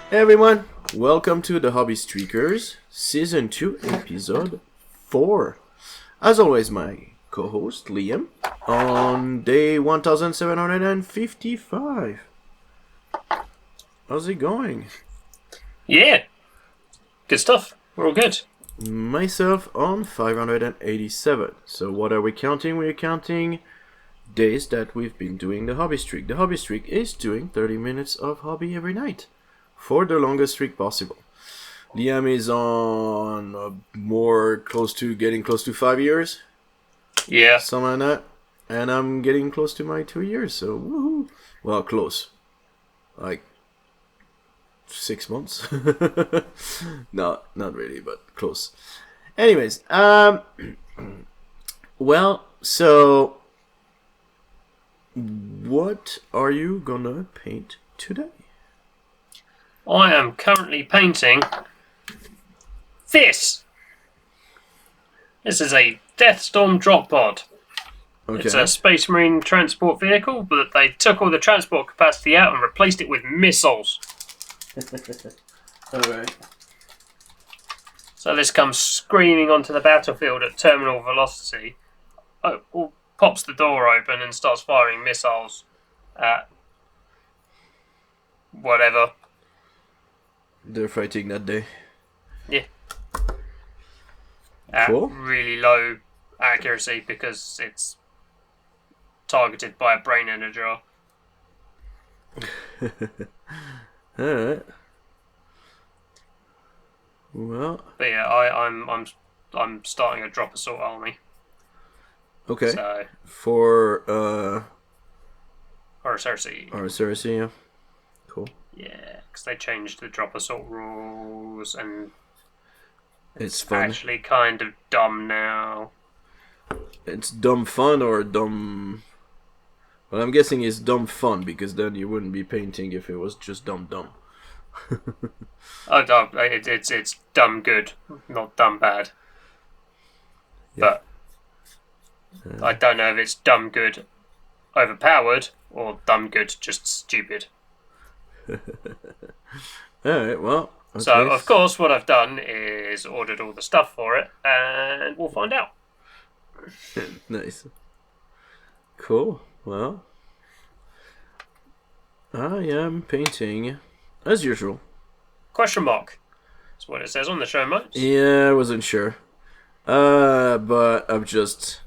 Hey everyone, welcome to the Hobby Streakers, Season 2, Episode 4. As always, my co-host, Liam, on day 1755. How's it going? Yeah, good stuff. We're all good. Myself on 587. So what are we counting? We're counting days that we've been doing the Hobby Streak. The Hobby Streak is doing 30 minutes of hobby every night, for the longest streak possible. Liam is on getting close to 5 years. Yeah. Something like that. And I'm getting close to my 2 years, so woohoo. Well, close. Like 6 months. No, not really, but close. Anyways, well, so what are you gonna paint today? I am currently painting this. This is a Deathstorm drop pod. Okay. It's a Space Marine transport vehicle, but they took all the transport capacity out and replaced it with missiles. Alright. So this comes screaming onto the battlefield at terminal velocity, pops the door open and starts firing missiles at whatever. They're fighting that day. Yeah. At Cool. really low accuracy because it's targeted by a brain energer. Alright. Well. But yeah, I'm starting a drop assault army. Okay. So For Cersei. yeah. Cool. Yeah, because they changed the drop assault rules and It's fun. actually kind of dumb now. It's dumb fun or dumb... Well, I'm guessing it's dumb fun, because then you wouldn't be painting if it was just dumb. It's dumb good, not dumb bad. Yeah. But I don't know if it's dumb good overpowered or dumb good just stupid. Alright, well... Okay. So, of course, what I've done is ordered all the stuff for it, and we'll find out. Nice. Cool. Well... I am painting, as usual. Question mark. That's what it says on the show notes. Yeah, I wasn't sure. But I'm just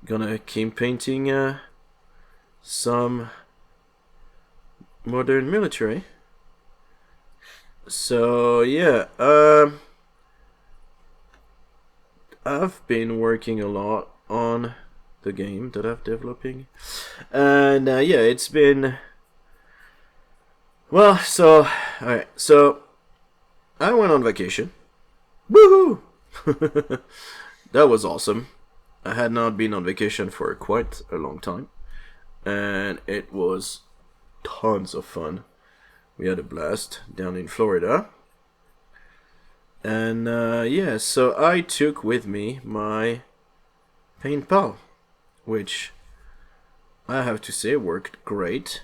gonna keep painting some modern military. So yeah, I've been working a lot on the game that I'm developing, and yeah, it's been well. So alright, so I went on vacation. Woohoo! That was awesome. I had not been on vacation for quite a long time, and it was tons of fun. We had a blast down in Florida. And yeah, so I took with me my paint pal, which I have to say worked great.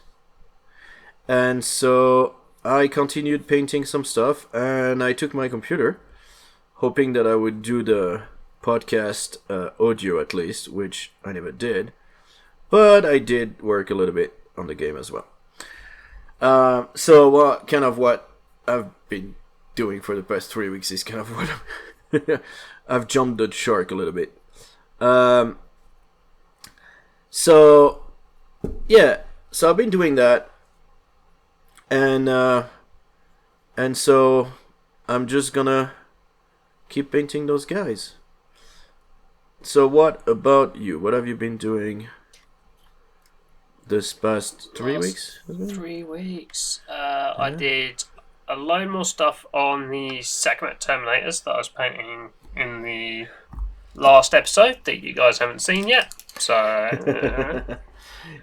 And so I continued painting some stuff, and I took my computer, hoping that I would do the podcast audio at least, which I never did. But I did work a little bit on the game as well. So what I've been doing for the past 3 weeks is kind of what I've jumped the shark a little bit. So yeah, so I've been doing that, and so I'm just gonna keep painting those guys. So what about you? What have you been doing this past 3 weeks? 3 weeks. I did a load more stuff on the Sacrament Terminators that I was painting in the last episode that you guys haven't seen yet. So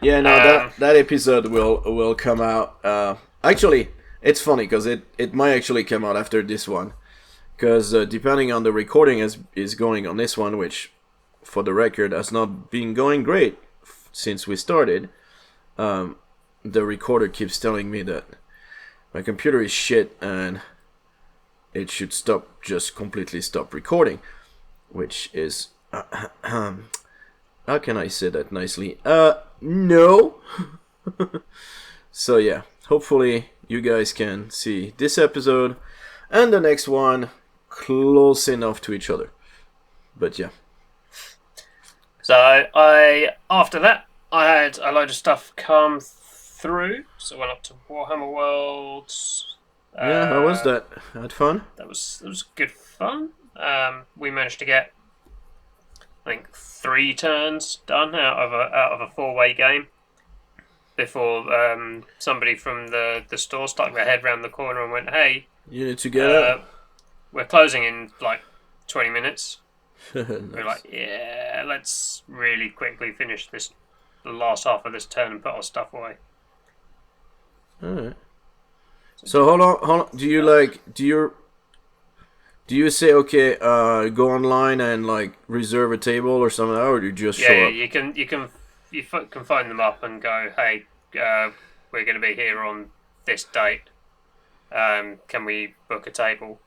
yeah, no, that episode will come out. Actually, it's funny because it might actually come out after this one, because depending on the recording is going on this one, which for the record has not been going great since we started. The recorder keeps telling me that my computer is shit and it should just completely stop recording, which is how can I say that nicely? No. So yeah, hopefully you guys can see this episode and the next one close enough to each other. But yeah. So after that, I had a load of stuff come through. So I went up to Warhammer Worlds. Yeah, how was that? Had fun? That was good fun. We managed to get, I think, 3 turns done out of a 4-way game before somebody from the store stuck their head round the corner and went, "Hey, you need to get up. We're closing in like 20 minutes." Nice. We're like, "Yeah, let's really quickly finish the last half of this turn and put our stuff away." Alright. So hold on. Do you say, okay, go online and like reserve a table or something, or do you just show up? You can phone them up and go, "Hey, we're going to be here on this date. Can we book a table?"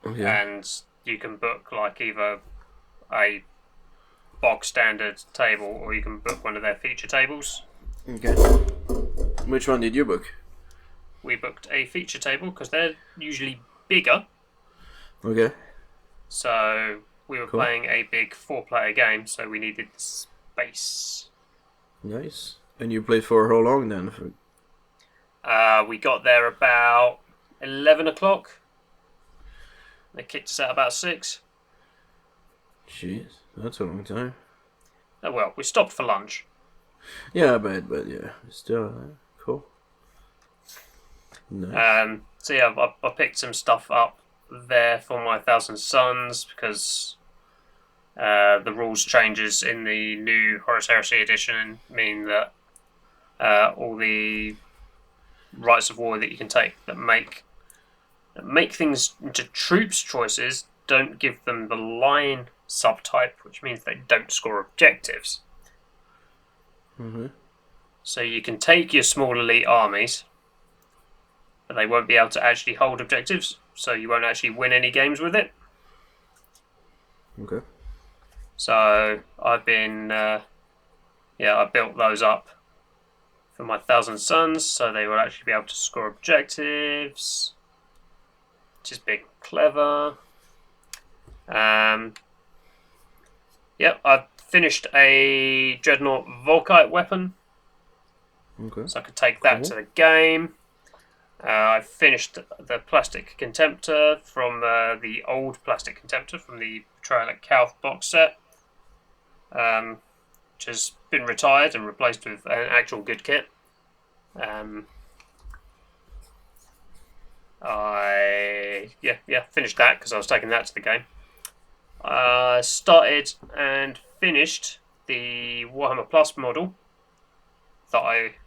Okay. And you can book like either a bog standard table or you can book one of their feature tables. Okay. Which one did you book? We booked a feature table because they're usually bigger. Okay. So we were playing a big 4-player game, so we needed space. Nice. And you played for how long then? We got there about 11 o'clock. They kicked us out about 6. Jeez, that's a long time. Oh well, we stopped for lunch. Yeah, but yeah, still cool. Nice. So yeah, I picked some stuff up there for my Thousand Suns because the rules changes in the new Horus Heresy edition mean that all the rights of war that you can take that make things into troops choices don't give them the line subtype, which means they don't score objectives. Mm-hmm. So you can take your small elite armies, but they won't be able to actually hold objectives, so you won't actually win any games with it. Okay. So I've been, I built those up for my Thousand Suns, so they will actually be able to score objectives, which is big, clever. I've finished a Dreadnought Volkite weapon, so I could take that to the game. I finished the Plastic Contemptor from the old Plastic Contemptor from the Betrayal at Calth box set, which has been retired and replaced with an actual good kit. I finished that because I was taking that to the game. I started and finished the Warhammer Plus model that I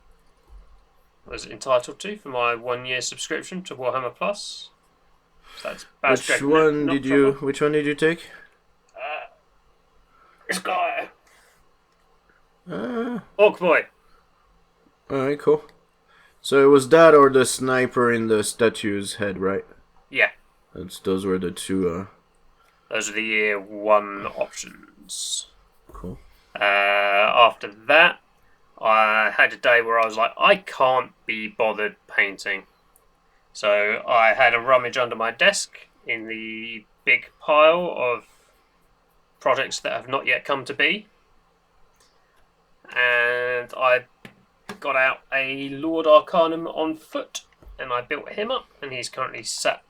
was entitled to for my 1-year subscription to Warhammer Plus. So that's Which one did you take? This guy. Orc Boy. Alright, cool. So it was that or the sniper in the statue's head, right? Yeah. Those were the two. Those are the year 1 options. Cool. After that, I had a day where I was like, I can't be bothered painting. So I had a rummage under my desk in the big pile of projects that have not yet come to be. And I got out a Lord Arcanum on foot, and I built him up, and he's currently sat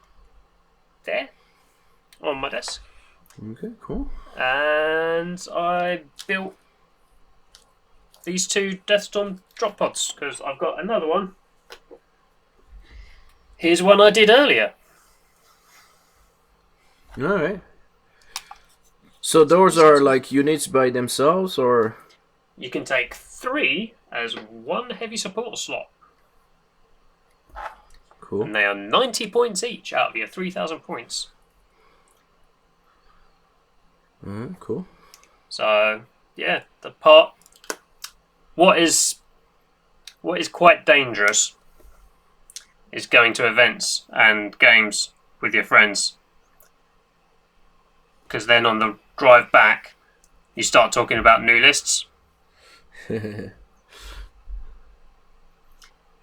there on my desk. Okay, cool. And I built these 2 Deathstorm drop pods, because I've got another one. Here's one I did earlier. Alright. So those are like units by themselves, or? You can take 3 as 1 heavy support slot. Cool. And they are 90 points each out of your 3,000 points. Cool. So, yeah, the part... What is quite dangerous is going to events and games with your friends. Because then on the drive back, you start talking about new lists.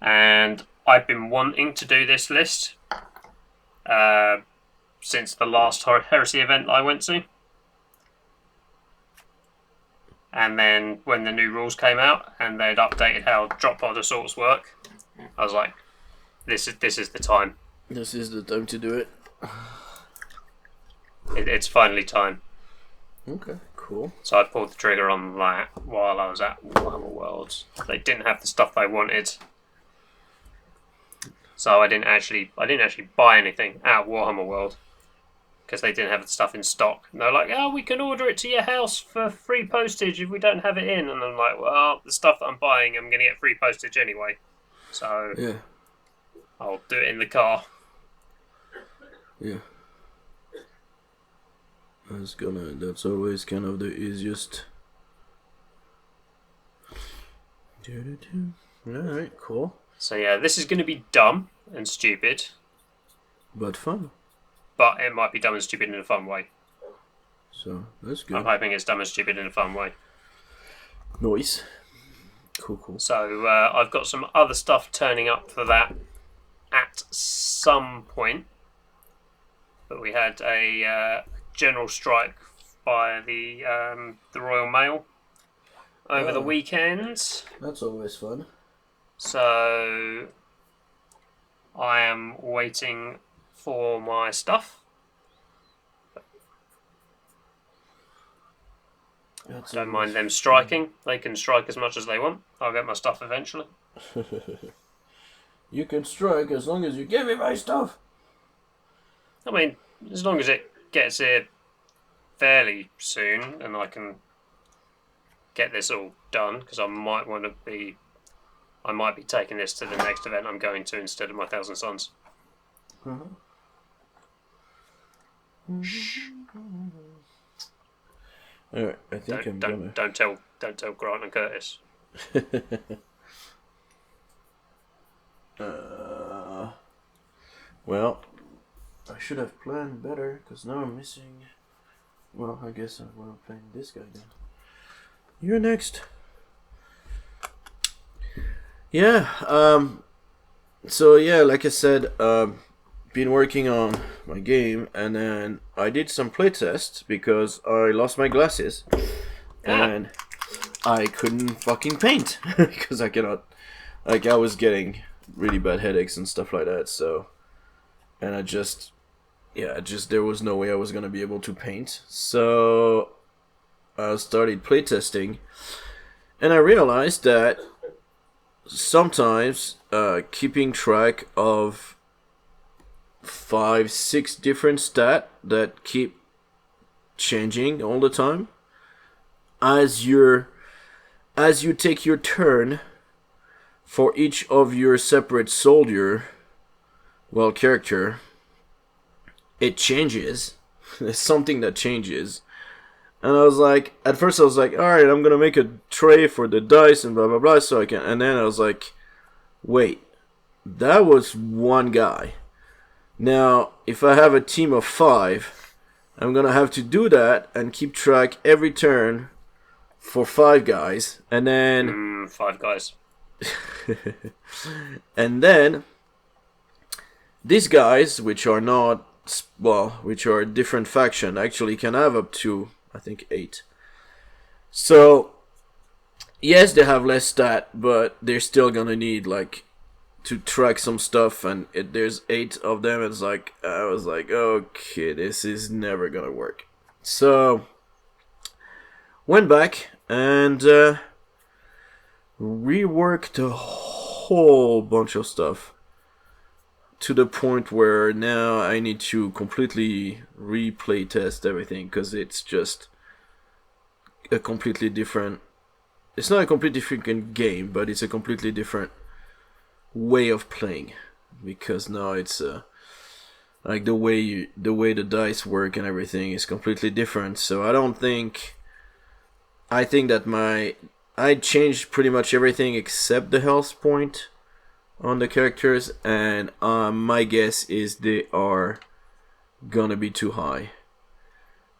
And I've been wanting to do this list since the last Heresy event I went to. And then when the new rules came out and they'd updated how drop pod assaults work, I was like, this is the time. This is the time to do it. It's finally time. Okay, cool. So I pulled the trigger on that while I was at Warhammer Worlds. They didn't have the stuff I wanted. So I didn't actually buy anything at Warhammer World because they didn't have the stuff in stock. And they're like, "Oh, we can order it to your house for free postage if we don't have it in." And I'm like, "Well, the stuff that I'm buying, I'm going to get free postage anyway, so yeah, I'll do it in the car." Yeah, that's always kind of the easiest. Alright, cool. So yeah, this is going to be dumb and stupid. But fun. But it might be dumb and stupid in a fun way. So, that's good. I'm hoping it's dumb and stupid in a fun way. Nice. Cool. So I've got some other stuff turning up for that at some point. But we had a general strike by the Royal Mail over the weekend. That's always fun. So I am waiting for my stuff. Don't mind them striking. They can strike as much as they want. I'll get my stuff eventually. You can strike as long as you give me my stuff. I mean, as long as it gets here fairly soon and I can get this all done, because I might be taking this to the next event I'm going to instead of my Thousand Suns. Alright, I think don't tell Grant and Curtis. Well, I should have planned better, because now I'm missing. Well, I guess I will play this guy then. You're next. Yeah, so yeah, like I said, been working on my game, and then I did some playtests because I lost my glasses, and I couldn't fucking paint, because I cannot, like, I was getting really bad headaches and stuff like that, so, and there was no way I was gonna be able to paint, so I started playtesting, and I realized that sometimes keeping track of 5-6 different stats that keep changing all the time as you take your turn for each of your separate character, it changes. There's something that changes. And I was like, at first I was like, alright, I'm gonna make a tray for the dice and blah blah blah so I can, and then I was like, wait, that was one guy. Now, if I have a team of 5, I'm gonna have to do that and keep track every turn for 5 guys, and then 5 guys. and then these guys, which are a different faction, actually can have up to, I think, 8. So yes, they have less stat, but they're still gonna need to track some stuff, and there's 8 of them. It's like, I was like, okay, this is never gonna work. So went back and reworked a whole bunch of stuff to the point where now I need to completely replay test everything, because it's just a completely different, it's not a completely different game, but it's a completely different way of playing, because now it's like the way the dice work and everything is completely different. So I think that I changed pretty much everything except the health point on the characters, and my guess is they are gonna be too high.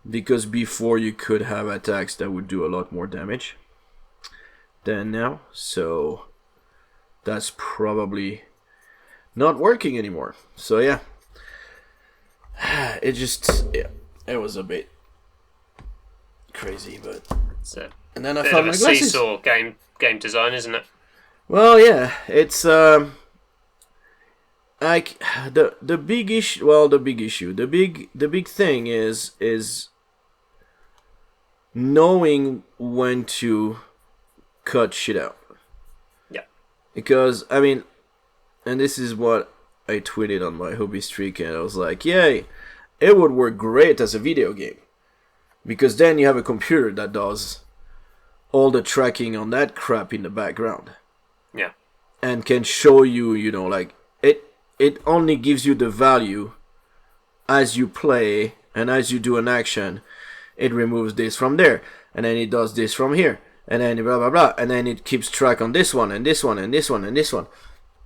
Because before you could have attacks that would do a lot more damage than now, so that's probably not working anymore. So yeah, it was a bit crazy, but and then I found my glasses. Seesaw game design, isn't it? Well, yeah, it's like the big issue. Well, the big thing is knowing when to cut shit out. Yeah. Because I mean, and this is what I tweeted on my hobby streak, and I was like, yay, it would work great as a video game. Because then you have a computer that does all the tracking on that crap in the background. Yeah. And can show you, you know, like, it only gives you the value as you play, and as you do an action, it removes this from there, and then it does this from here, and then blah blah blah, and then it keeps track on this one, and this one, and this one, and this one.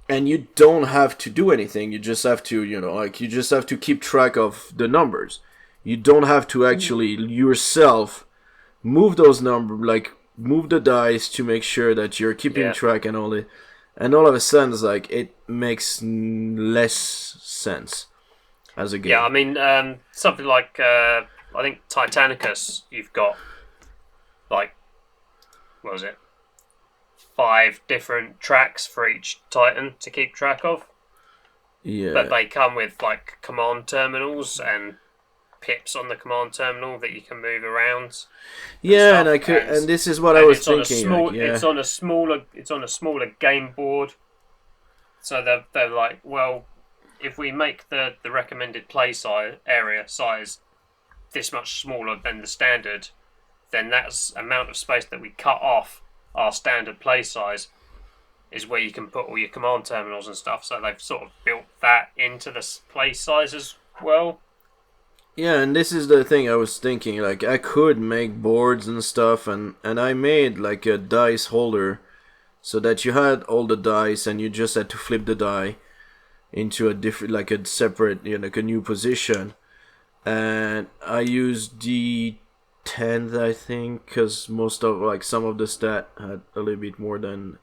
And you don't have to do anything, you just have to, you know, like, you just have to keep track of the numbers. You don't have to actually yourself move those numbers, like, move the dice to make sure that you're keeping track and all it. And all of a sudden, it's like, it makes less sense as a game. Yeah, I mean, something like, I think Titanicus, you've got, like, what was it? 5 different tracks for each Titan to keep track of. Yeah. But they come with, like, command terminals and pips on the command terminal that you can move around. Yeah, and this is what I was thinking. It's on a smaller game board. So they're like, well, if we make the recommended play area size this much smaller than the standard, then that's amount of space that we cut off our standard play size is where you can put all your command terminals and stuff. So they've sort of built that into the play size as well. Yeah, and this is the thing I was thinking, like, I could make boards and stuff, and I made, like, a dice holder, so that you had all the dice, and you just had to flip the die into a different, like, a separate, you know, like a new position. And I used D10, I think, because most of, like, some of the stat had a little bit more than,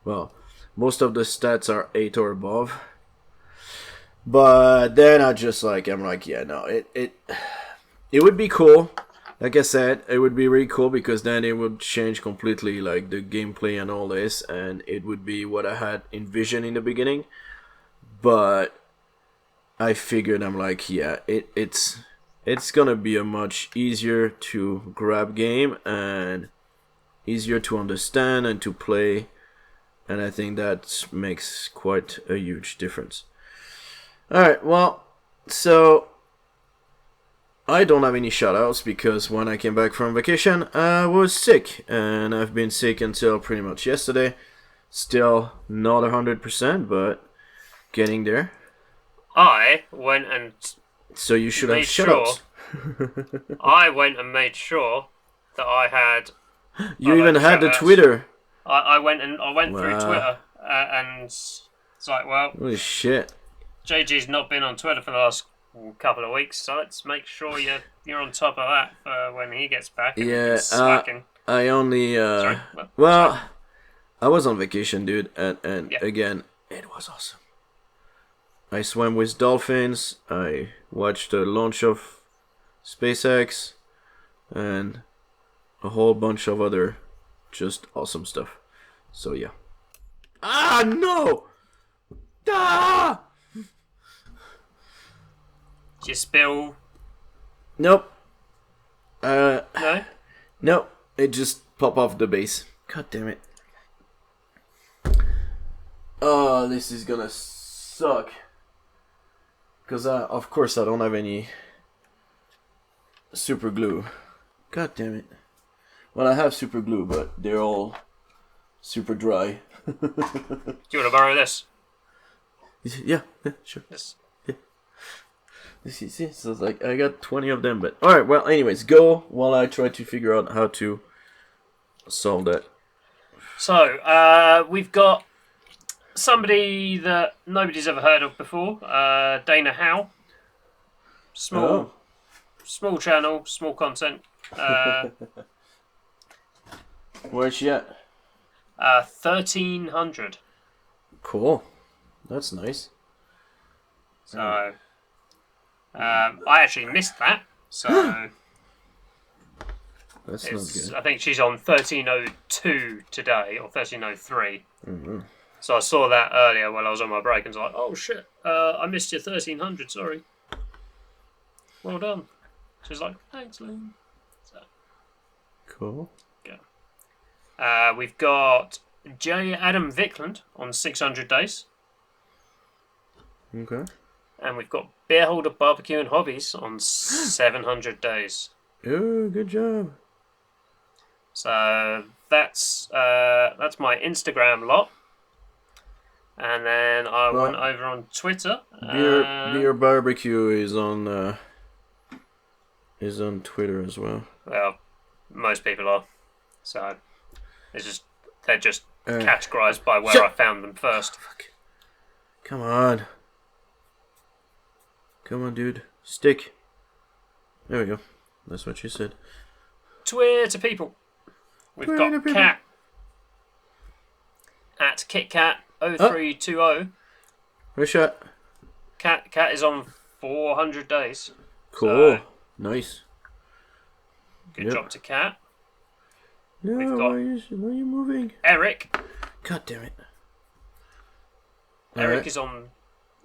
well, most of the stats are 8 or above. But then I'm like, yeah, no, it would be cool. Like I said, it would be really cool, because then it would change completely, like, the gameplay and all this, and it would be what I had envisioned in the beginning. But I figured, I'm like, yeah, it's gonna be a much easier to grab game and easier to understand and to play, and I think that makes quite a huge difference. Alright, well, so I don't have any shoutouts, because when I came back from vacation, I was sick, and I've been sick until pretty much yesterday. Still not 100%, but getting there. I went and so you should have shoutouts. I went and made sure that I had. You even had the Twitter. I went through Twitter, and it's like, well, holy shit. JG's not been on Twitter for the last couple of weeks, so let's make sure you're on top of that for when he gets back. Yeah, I only well, I was on vacation, dude, and yeah. Again, it was awesome. I swam with dolphins. I watched the launch of SpaceX, and a whole bunch of other just awesome stuff. So yeah. Ah no! Ah! Did you spill? Nope. No? Nope. It just popped off the base. God damn it. Oh, this is gonna suck. Because, of course, I don't have any super glue. God damn it. Well, I have super glue, but they're all super dry. Do you want to borrow this? Yeah, sure. Yes. See, so it's like, I got 20 of them, but... Alright, well, anyways, go while I try to figure out how to solve that. So, we've got somebody that nobody's ever heard of before, Dana Howe. Small channel, small content. Where's she at? 1,300. Cool. That's nice. So, I actually missed that. So, That's not good. I think she's on 1302 today, or 1303. Mm-hmm. So I saw that earlier while I was on my break, and was like, "Oh shit, I missed your 1300. Sorry. Well done." She's like, "Thanks, Lynn." So, Cool. we've got J. Adam Vickland on 600 days. Okay. And we've got Beerholder Barbecue and Hobbies on 700 days. Oh, good job. So that's my Instagram lot. And then I went over on Twitter. Beer Barbecue is on Twitter as well. Well, most people are. So they're just categorized by where I found them first. Fuck. Come on. Come on, dude. Stick. There we go. That's what she said. Twitter people. We've got Cat at KitKat0320. Where's shot? Cat is on 400 days. Cool. Nice. Good job to Cat. No, We've got why are you moving? Eric. God damn it. Erik is on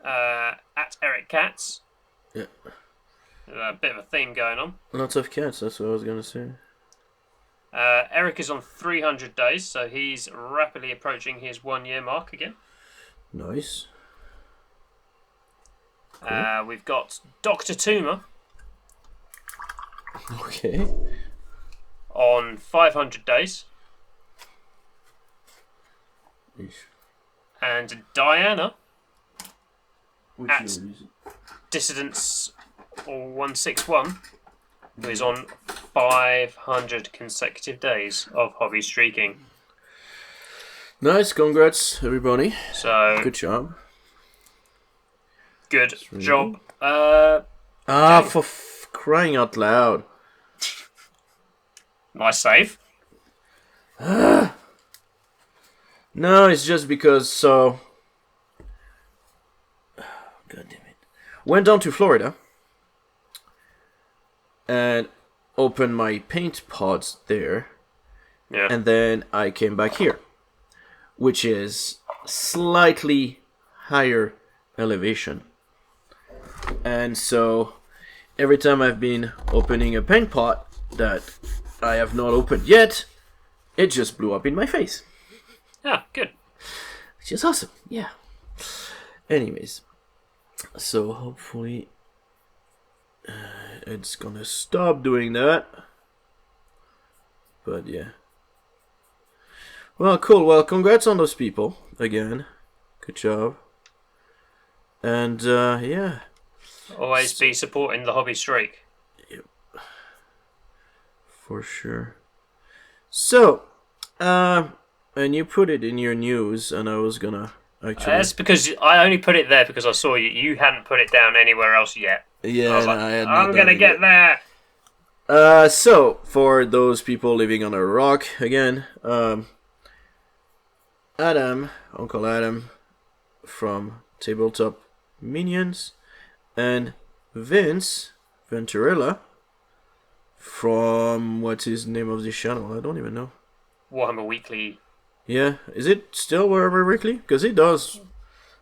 at Erik Cats. Yeah. A bit of a theme going on. Lots of cats, that's what I was going to say. Erik is on 300 days, so he's rapidly approaching his 1 year mark again. Nice. Cool. We've got Dr. Tuma Okay. on 500 days. Eesh. And Diana Which at year is it? Dissidents 161, who is on 500 consecutive days of hobby streaking. Nice, congrats everybody. So Good job. good job. For crying out loud. Nice save. No, it's just because God damn it. Went down to Florida and opened my paint pods there. Yeah. And then I came back here, which is slightly higher elevation. And so every time I've been opening a paint pot that I have not opened yet, it just blew up in my face. Yeah, good. Which is awesome, yeah. Anyways, so hopefully it's gonna stop doing that. But yeah. Well, cool. Well, congrats on those people again. Good job. And yeah. Always be supporting the hobby streak. Yep. For sure. So, and you put it in your news, and I was gonna actually. That's because I only put it there because I saw you. You hadn't put it down anywhere else yet. Yeah, I was like, I had I'm gonna get there. So for those people living on a rock again, Adam, Uncle Adam, from Tabletop Minions, and Vince Venturella from what's his name of this channel? I don't even know. Warhammer Weekly. Yeah, is it still Warhammer Weekly? Because he does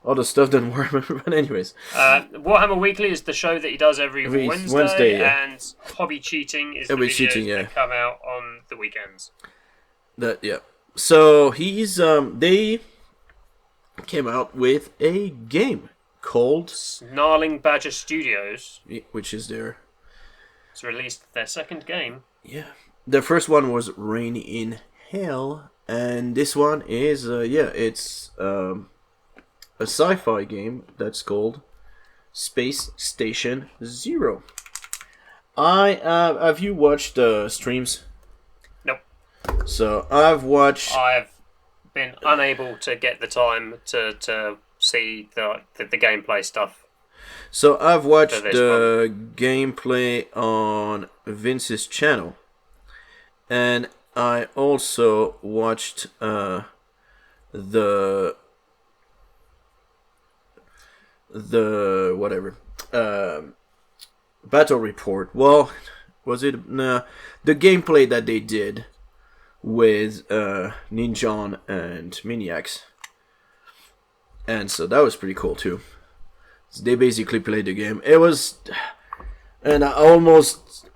other stuff than Warhammer. But anyways, Warhammer Weekly is the show that he does every Wednesday, yeah. And Hobby Cheating is Hobby the videos Cheating, yeah. that come out on the weekends. that yeah. So he's they came out with a game called Snarling Badger Studios which is their has released their second game. yeah. The first one was Rain in Hell, and this one is it's a sci-fi game that's called Space Station Zero. Have you watched the streams? Nope. So I've watched. I've been unable to get the time to see the gameplay stuff. So I've watched the gameplay on Vince's channel, and I also watched the whatever battle report. Well, was it the gameplay that they did with Ninjon and Miniax, and so that was pretty cool too. So they basically played the game. It was, and I almost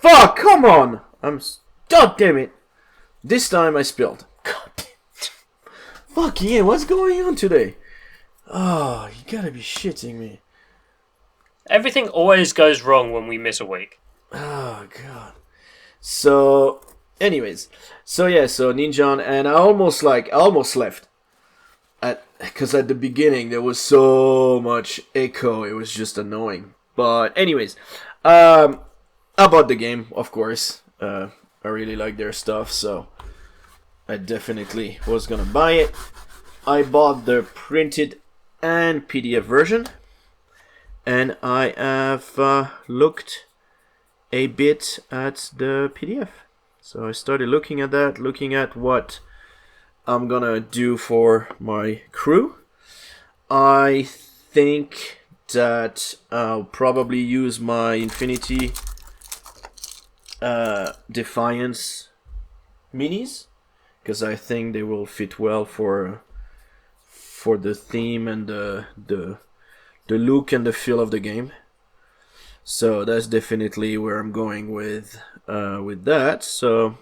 fuck, come on! God damn it! This time I spilled. God damn. Fuck yeah! What's going on today? Oh, you gotta be shitting me. Everything always goes wrong when we miss a week. Oh god. So, anyways, so Ninjon, and I almost left, because at the beginning there was so much echo, it was just annoying. But anyways, I bought the game, of course. I really like their stuff, so I definitely was gonna buy it. I bought the printed and PDF version, and I have looked a bit at the PDF. So I started looking at that, looking at what I'm gonna do for my crew. I think that I'll probably use my Infinity Defiance minis, because I think they will fit well for the theme and the look and the feel of the game. So that's definitely where I'm going with that. So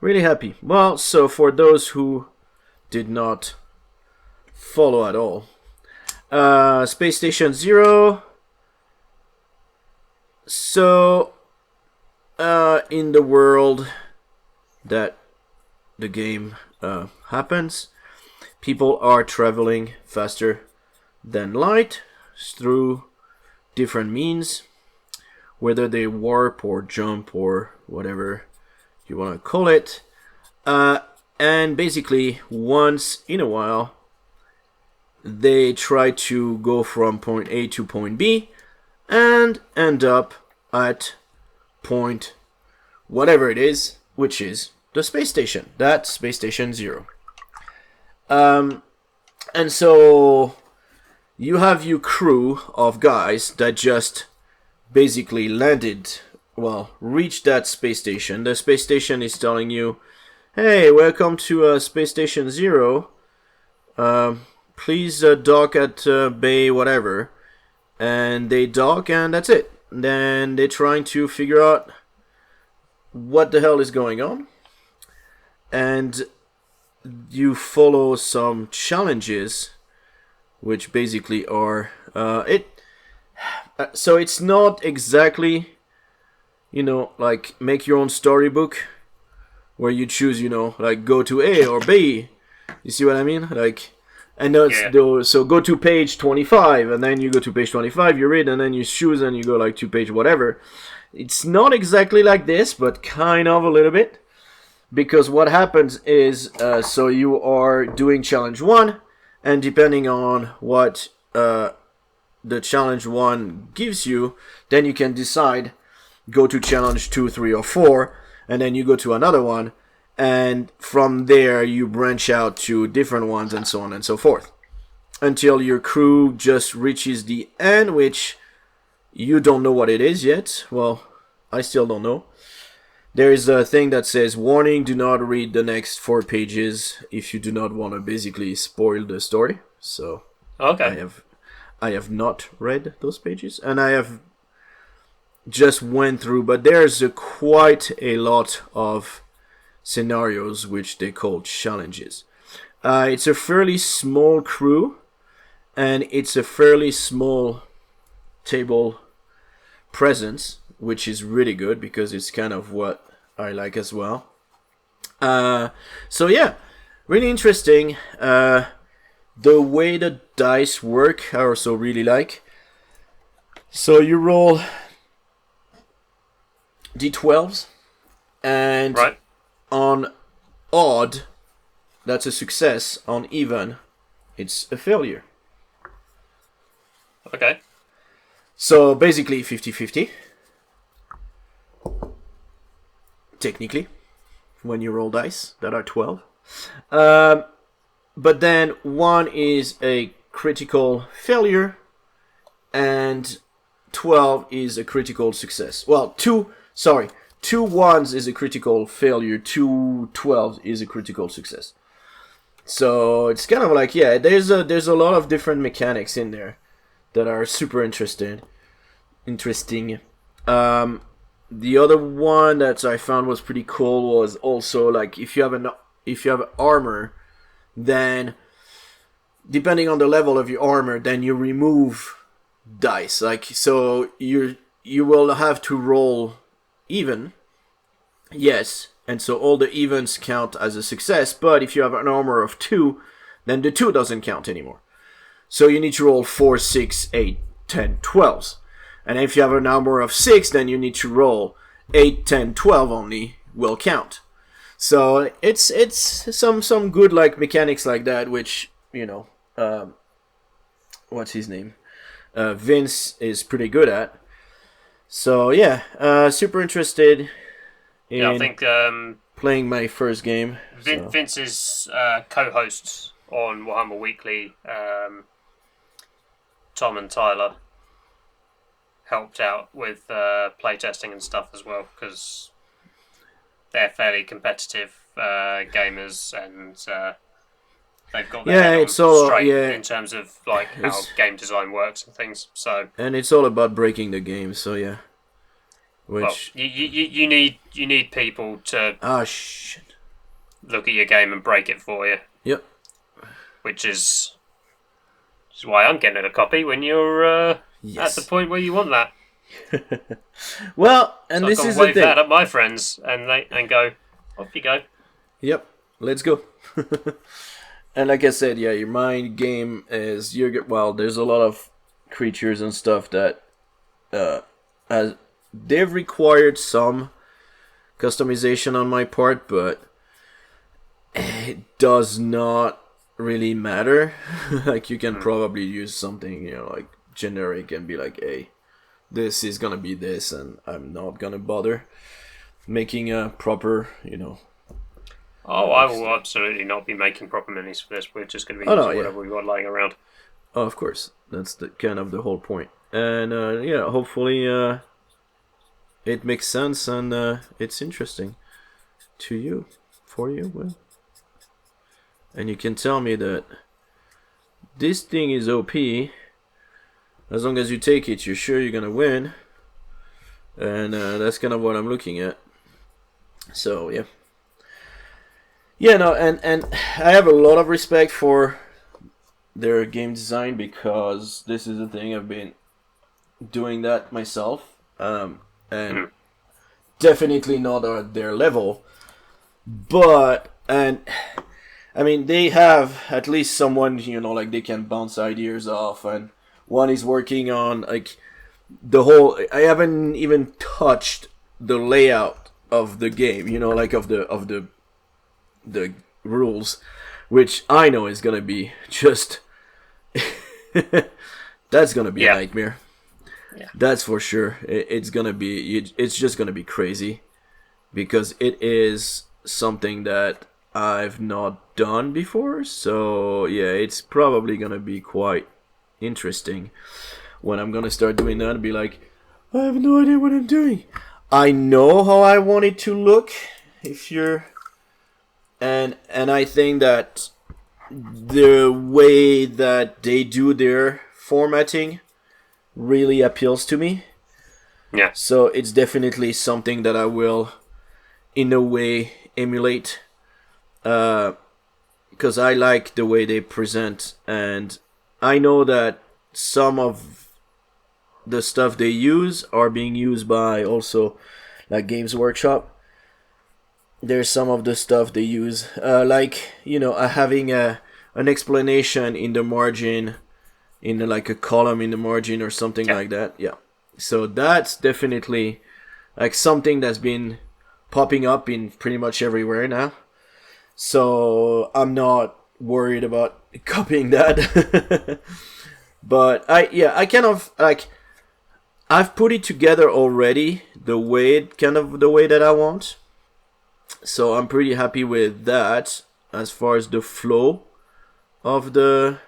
really happy. Well, so for those who did not follow at all, Space Station Zero. So in the world that the game happens, people are traveling faster than light through different means, whether they warp or jump or whatever you want to call it. And basically, once in a while, they try to go from point A to point B and end up at point whatever it is, which is the space station. That's Space Station Zero. And so you have your crew of guys that just basically landed, well, reached that space station. The space station is telling you, hey, welcome to Space Station Zero. Please dock at bay whatever. And they dock, and that's it. Then they're trying to figure out what the hell is going on. And you follow some challenges, which basically are so it's not exactly, like make your own storybook where you choose, like go to A or B. You see what I mean? Like, and so go to page 25, and then you go to page 25, you read, and then you choose, and you go like to page whatever. It's not exactly like this, but kind of a little bit. Because what happens is, so you are doing challenge 1, and depending on what the challenge 1 gives you, then you can decide, go to challenge 2, 3, or 4, and then you go to another one, and from there you branch out to different ones, and so on and so forth. Until your crew just reaches the end, which you don't know what it is yet. Well, I still don't know. There is a thing that says, warning, do not read the next 4 pages if you do not want to basically spoil the story. So okay. I have not read those pages, and I have just went through, but there's quite a lot of scenarios which they call challenges. It's a fairly small crew, and it's a fairly small table presence, which is really good because it's kind of what I like as well. So yeah, really interesting. The way the dice work, I also really like. So you roll d12s, and right. On odd, that's a success. On even, it's a failure. Okay. So basically 50-50. Technically, when you roll dice that are 12. But then 1 is a critical failure and 12 is a critical success. Well, 2 1s is a critical failure, 2 12s is a critical success. So it's kind of like, yeah, there's a lot of different mechanics in there that are super interesting. The other one that I found was pretty cool was also like if you have armor, then depending on the level of your armor, then you remove dice. Like so you will have to roll even. Yes, and so all the evens count as a success, but if you have an armor of 2, then the 2 doesn't count anymore. So you need to roll 4, 6, 8, 10, 12s. And if you have a number of 6, then you need to roll 8, 10, 12 only will count. So it's some good like mechanics like that, which, you know, what's his name? Vince is pretty good at. So yeah, super interested in I think playing my first game. Vince's co-hosts on Warhammer Weekly, Tom and Tyler, helped out with playtesting and stuff as well, because they're fairly competitive gamers, and they've got their head on straight in terms of like how game design works and things. So and it's all about breaking the game. So yeah, which you need people to look at your game and break it for you. Yep. Which is why I'm getting a copy when you're at the point where you want that. Well, and so this is the thing. Wave that at my friends and go, off you go. Yep, let's go. And like I said, yeah, your mind game is there's a lot of creatures and stuff that they've required some customization on my part, but it does not really matter. Like you can probably use something, you know, like generic and be like, hey, this is gonna be this, and I'm not gonna bother making a proper, you know. Oh, I will absolutely not be making proper minis for this. We're just going to be using whatever we got lying around. Oh, of course, that's the kind of the whole point. And yeah, hopefully it makes sense and it's interesting for you. Well, and you can tell me that this thing is OP. As long as you take it, you're sure you're gonna win. And that's kind of what I'm looking at. So yeah. Yeah, no, and I have a lot of respect for their game design, because this is the thing, I've been doing that myself, and definitely not at their level, but, and, I mean, they have at least someone, you know, like, they can bounce ideas off, and one is working on, like, the whole, I haven't even touched the layout of the game, you know, like, of the rules, which I know is gonna be just that's gonna be a nightmare. Yeah. That's for sure. It's gonna be. It's just gonna be crazy, because it is something that I've not done before. So yeah, it's probably gonna be quite interesting when I'm gonna start doing that and be like, I have no idea what I'm doing. I know how I want it to look. If you're And I think that the way that they do their formatting really appeals to me. Yeah. So it's definitely something that I will, in a way, emulate. Because I like the way they present. And I know that some of the stuff they use are being used by also like Games Workshop. There's some of the stuff they use, like, you know, having an explanation in the margin, in like a column in the margin or something like that. Yeah. So that's definitely like something that's been popping up in pretty much everywhere now. so I'm not worried about copying that. But I kind of like, I've put it together already the way that I want. So I'm pretty happy with that as far as the flow of the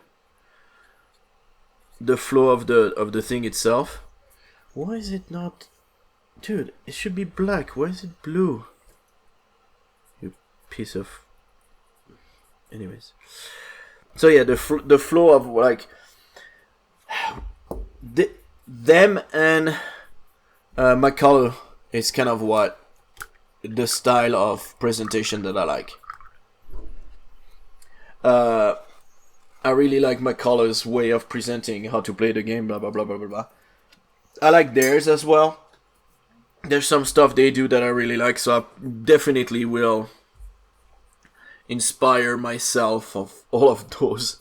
thing itself. Why is it not? Dude, it should be black. Why is it blue? You piece of. Anyways. So yeah, the flow of like them and McCullough is kind of what the style of presentation that I like. I really like McCullough's way of presenting how to play the game, blah blah blah blah blah blah. I like theirs as well. There's some stuff they do that I really like, so I definitely will inspire myself of all of those.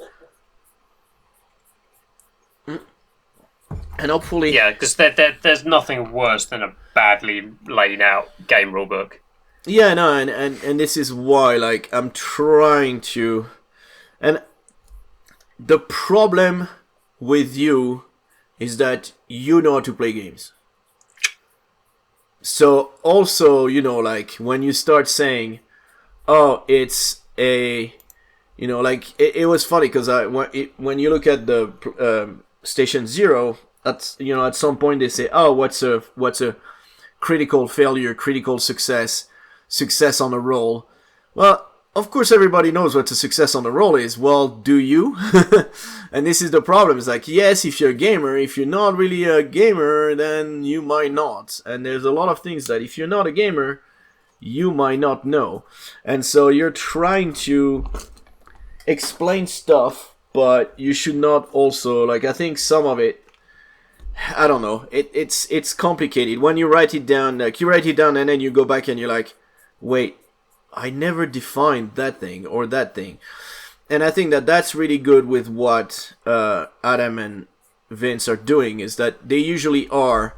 And hopefully... Yeah, because there's nothing worse than a badly laid out game rulebook. Yeah, no, and this is why, like, I'm trying to... And the problem with you is that you know how to play games. So, also, you know, like, when you start saying, oh, it's a... You know, like, it was funny, because when you look at the Station Zero... at some point they say, oh, what's a critical failure, critical success on a roll? Well, of course everybody knows what a success on a roll is. Well, do you? And this is the problem. It's like, yes, if you're a gamer. If you're not really a gamer, then you might not. And there's a lot of things that if you're not a gamer, you might not know. And so you're trying to explain stuff, but you should not also, like, I think some of it, I don't know. It's complicated. When you write it down, like you write it down and then you go back and you're like, wait, I never defined that thing or that thing. And I think that that's really good with what Adam and Vince are doing, is that they usually are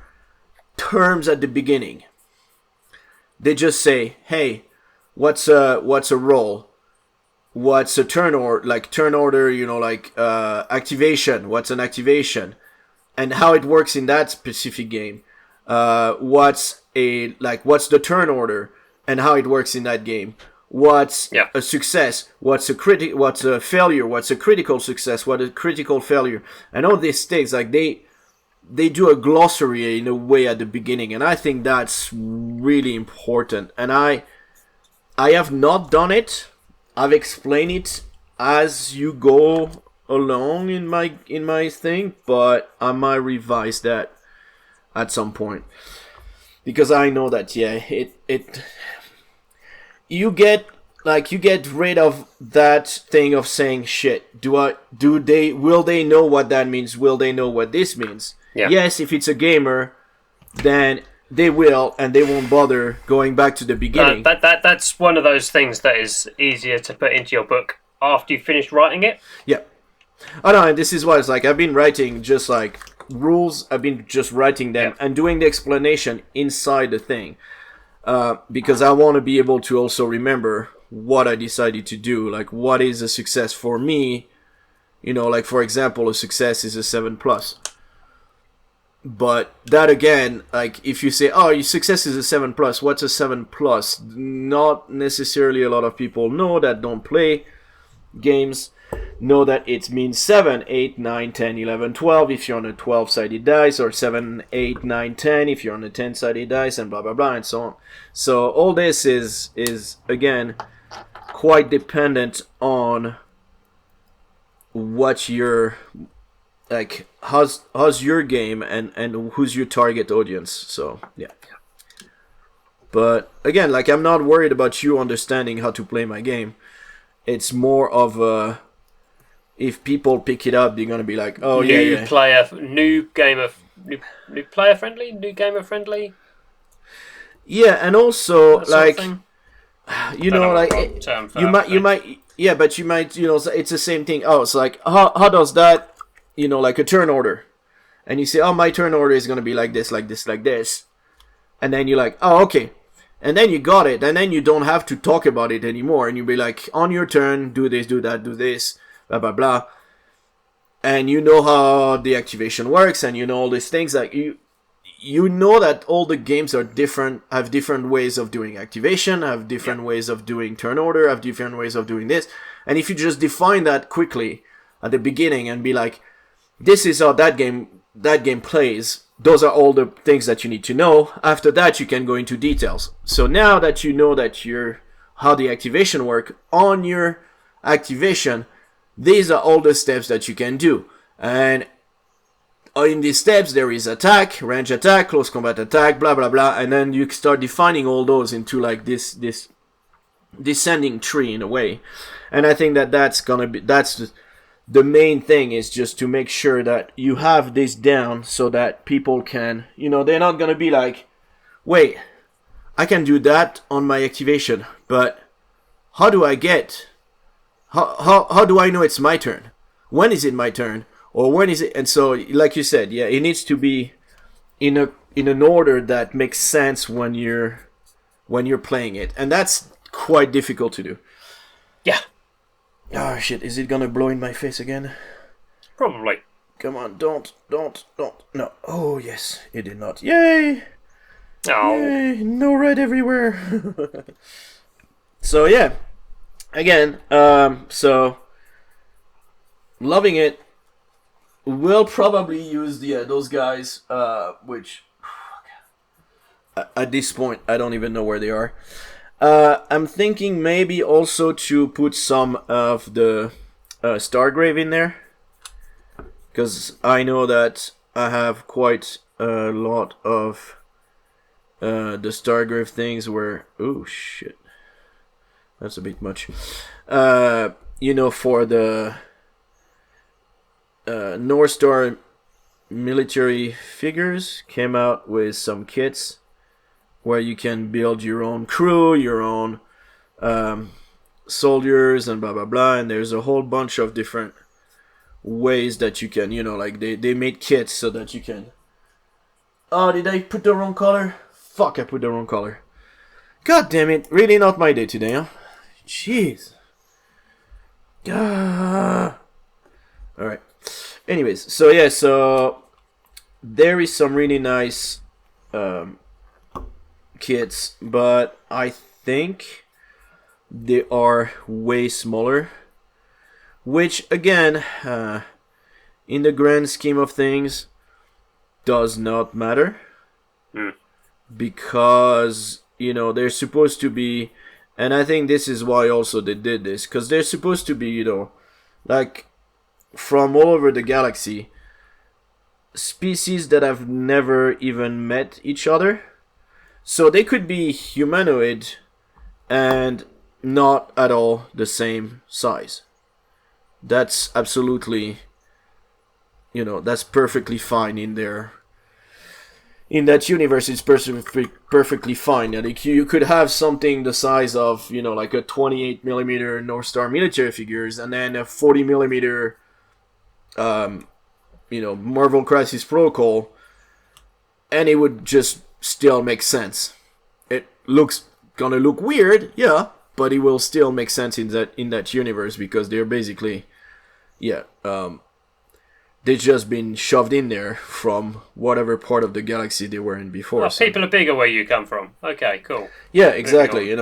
terms at the beginning. They just say, hey, what's a roll? What's a turn order, you know, like activation. What's an activation? And how it works in that specific game. What's the turn order and how it works in that game. What's a success? What's a failure? What's a critical success? What a critical failure? And all these things, like they do a glossary in a way at the beginning, and I think that's really important. And I have not done it. I've explained it as you go along in my thing, but I might revise that at some point, because I know that you get rid of that thing of saying shit. Will they know what that means? Will they know what this means? Yeah. Yes, if it's a gamer, then they will, and they won't bother going back to the beginning. That's one of those things that is easier to put into your book after you've finished writing it. Yeah. Oh no, and this is why it's like I've been writing just like rules. I've been just writing them and doing the explanation inside the thing, because I want to be able to also remember what I decided to do. Like, what is a success for me? You know, like for example, a success is a 7+. But that again, like if you say, oh, your success is a 7+, what's a 7+? Not necessarily a lot of people know that don't play games. Know that it means 7, 8, 9, 10, 11, 12 if you're on a 12-sided dice, or 7, 8, 9, 10 if you're on a 10-sided dice, and blah blah blah and so on. So all this is again quite dependent on what your like how's your game and who's your target audience. So yeah. But again, like I'm not worried about you understanding how to play my game. It's more of a, if people pick it up, they're gonna be like, "Oh new player friendly." Yeah, and also like, you know, like you might, yeah, but you might, you know, it's the same thing. Oh, it's like how does that, you know, like a turn order, and you say, "Oh, my turn order is gonna be like this, like this, like this," and then you're like, "Oh, okay," and then you got it, and then you don't have to talk about it anymore, and you'll be like, on your turn, do this, do that, do this, blah blah blah, and you know how the activation works, and you know all these things. Like you know that all the games are different, have different ways of doing activation, have different ways of doing turn order, have different ways of doing this, and if you just define that quickly at the beginning and be like, this is how that game plays, those are all the things that you need to know. After that, you can go into details. So now that you know that how the activation work on your activation, these are all the steps that you can do. And in these steps, there is attack, range attack, close combat attack, blah blah blah, and then you start defining all those into like this descending tree in a way. And I think that's the main thing, is just to make sure that you have this down so that people can, they're not gonna be like, wait, I can do that on my activation, but how do I how do I know it's my turn? When is it my turn? Or when is it? And so, like you said, yeah, it needs to be in an order that makes sense when you're playing it, and that's quite difficult to do. Yeah. Oh shit! Is it gonna blow in my face again? Probably. Come on! Don't! No! Oh yes, it did not. Yay! Oh. Yay! No red everywhere. So yeah, again, so loving it. We'll probably use those guys, which at this point I don't even know where they are. I'm thinking maybe also to put some of the Stargrave in there, because I know that I have quite a lot of the Stargrave things where, oh shit, that's a bit much. For the North Star military figures came out with some kits where you can build your own crew, your own soldiers, and blah blah blah. And there's a whole bunch of different ways that you can, like they made kits so that you can. Oh, did I put the wrong color? Fuck, I put the wrong color. God damn it! Really not my day today, huh? Jeez. All right. Anyways, so yeah, so there is some really nice kits, but I think they are way smaller, which again, in the grand scheme of things, does not matter, because they're supposed to be, and I think this is why also they did this, because they're supposed to be, like, from all over the galaxy, species that have never even met each other. So they could be humanoid and not at all the same size. That's absolutely, that's perfectly fine in that universe. It's perfectly fine. Like you could have something the size of, like a 28mm North Star military figures, and then a 40mm Marvel Crisis Protocol, and it would just still make sense. It gonna look weird, yeah, but it will still make sense in that universe, because they're basically, they've just been shoved in there from whatever part of the galaxy they were in before. Well, so people are bigger where you come from. Okay, cool. Yeah, exactly. And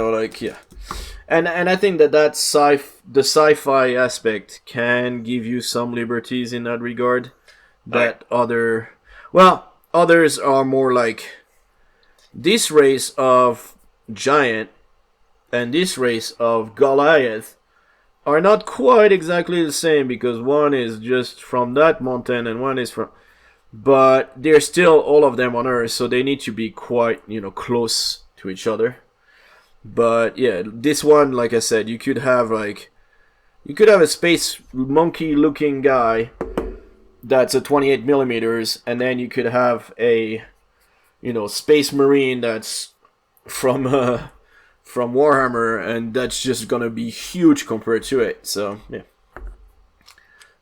I think that the sci-fi aspect can give you some liberties in that regard. That others are more like, this race of giant and this race of Goliath are not quite exactly the same, because one is just from that mountain and one is from, but they're still all of them on Earth, so they need to be quite close to each other. But yeah, this one, like I said, you could have a space monkey looking guy that's a 28mm, and then you could have a space marine that's from Warhammer, and that's just gonna be huge compared to it. So yeah,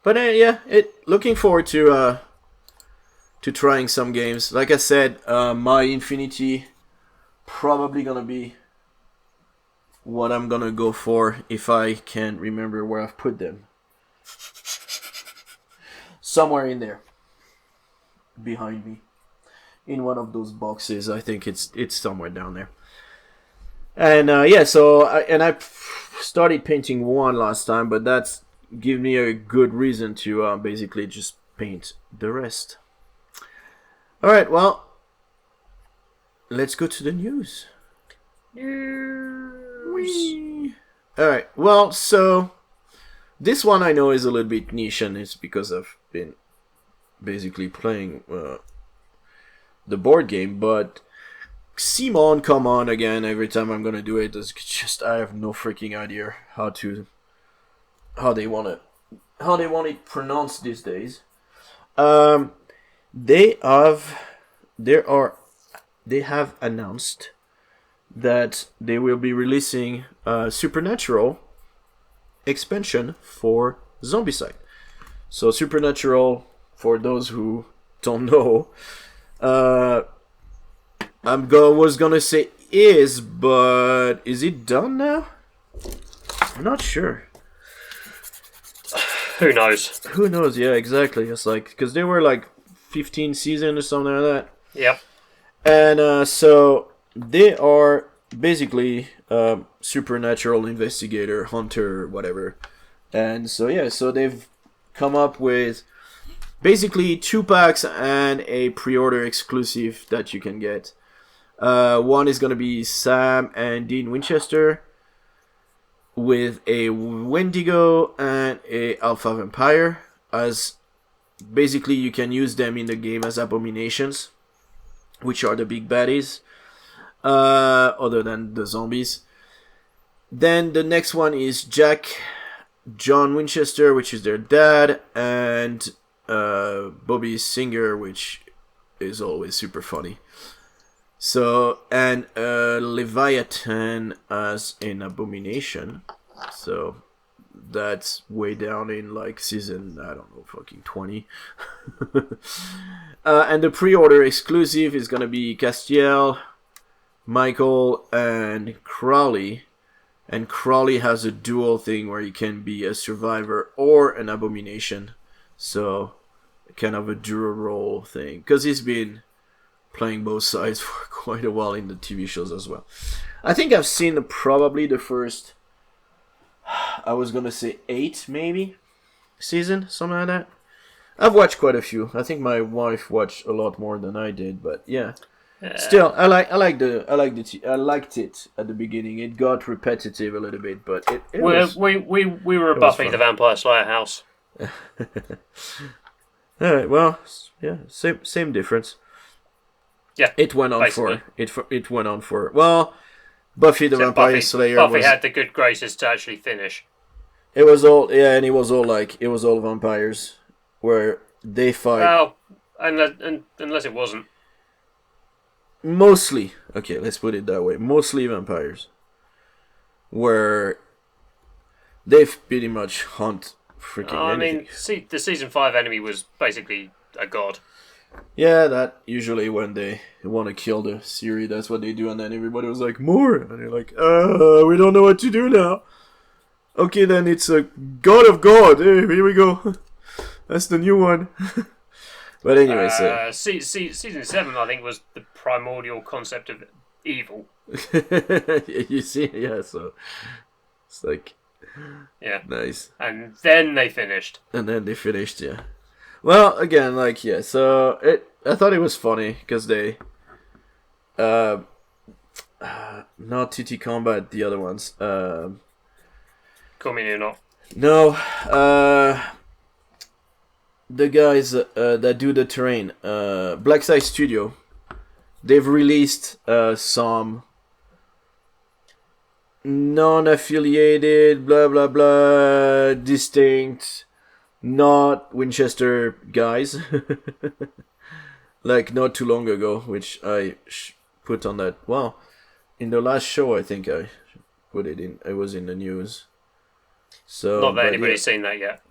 but looking forward to trying some games. Like I said, my Infinity probably gonna be what I'm gonna go for if I can remember where I've put them. Somewhere in there, behind me, in one of those boxes. I think it's somewhere down there. And I started painting one last time, but that's give me a good reason to basically just paint the rest. All right, well, let's go to the news. Whee! All right, well, so this one I know is a little bit niche, and it's because I've been basically playing the board game, but Simon, come on again, every time I'm gonna do it, it's just I have no freaking idea how they want it pronounced these days. They have announced that they will be releasing a Supernatural expansion for Zombicide. So Supernatural, for those who don't know, was gonna say but is it done now? I'm not sure. Who knows? Who knows? Yeah, exactly. It's like because they were like 15 seasons or something like that. Yep. And so they are basically supernatural investigator, hunter, whatever. And so they've come up with basically 2 packs and a pre-order exclusive that you can get. One is gonna be Sam and Dean Winchester with a Wendigo and a Alpha Vampire, as basically you can use them in the game as abominations, which are the big baddies, other than the zombies. Then the next one is John Winchester, which is their dad, and Bobby Singer, which is always super funny. So, and Leviathan as an abomination. So, that's way down in like season, I don't know, fucking 20. And the pre-order exclusive is gonna be Castiel, Michael, and Crowley. And Crowley has a dual thing where he can be a survivor or an abomination. So, kind of a dual role thing. Because he's been playing both sides for quite a while in the TV shows as well. I think I've seen probably the first, I was gonna say 8 maybe season, something like that. I've watched quite a few. I think my wife watched a lot more than I did, but yeah. Still, I liked it at the beginning. It got repetitive a little bit, but we were a Buffy the Vampire Slayer house. All right, well, yeah, same difference. Yeah, it went on basically. It went on for well, Buffy the Vampire Slayer. Buffy had the good graces to actually finish. It was all and it was all vampires where they fight. Well, unless it wasn't. Mostly, okay, let's put it that way. Mostly vampires, where they pretty much hunt freaking anything. I mean, the season 5 enemy was basically a god. Yeah, that usually when they want to kill the series, that's what they do, and then everybody was like, more! And they're like, we don't know what to do now. Okay, then it's a God of God. Hey, here we go. That's the new one. But anyway, so... Season 7, I think, was the primordial concept of evil. You see? Yeah, so... It's like... Yeah. Nice. And then they finished. Yeah. Well, again, like, yeah, so I thought it was funny because they, not TT Combat, the other ones. Call Me or Not. No, the guys that do the terrain, Black Side Studio, they've released some non-affiliated, blah blah blah, distinct, not Winchester guys, like not too long ago, which I put on that. Well, in the last show, I think I put it in. It was in the news. So not that anybody's seen that yet.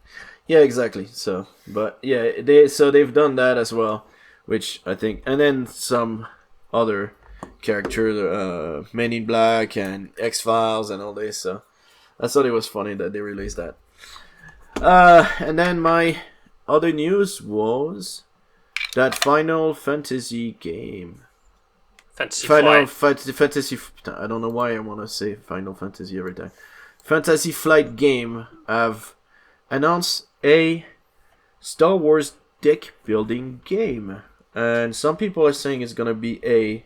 Yeah, exactly. So, but yeah, they've done that as well, which I think, and then some other character, Men in Black and X-Files and all this. So I thought it was funny that they released that. And then my other news was that Final Fantasy game. Fantasy Fantasy. I don't know why I want to say Final Fantasy every time. Fantasy Flight game have announced a Star Wars deck building game, and some people are saying it's gonna be a